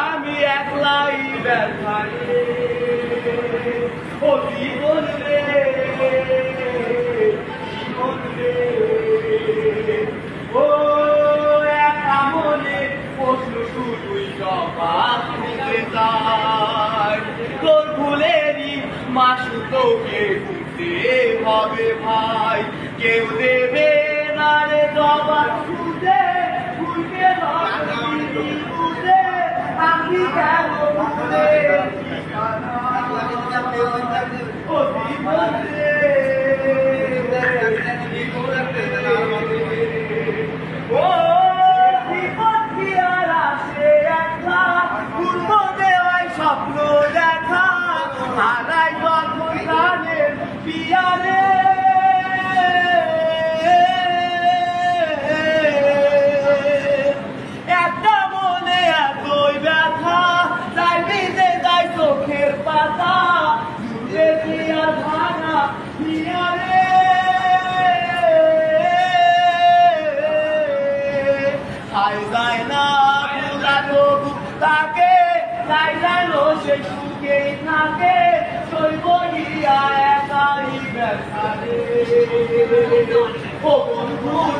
আমি একলাই ব্যথারে ও জীবন রে জীবন রে ও একা মনে প্রশ্ন শুধুই জবাব দিতে চাই তোর ভুলেরই মাসু তোকে ঘুরতে হবে ভাই কেউ দেবে না রে জবাব খুঁজে খুঁজে আমি কেন ভুলে ও জীবন রে ও জীবন কি আর আসে একলা পূর্ব দেওয়ায় স্বপ্ন দেখা হারাই যখন গানের পিয়ারে একটা মনে এতই ব্যথা তাই ভিজে যায় চোখের পাতা জুড়ে দিয়া ভাঙা পিয়ারে খাই যায় না ভুলা তবু তাকে তাই যেন সে সুখেই থাকে সইব গিয়া একাই ব্যথা রে ও বন্ধু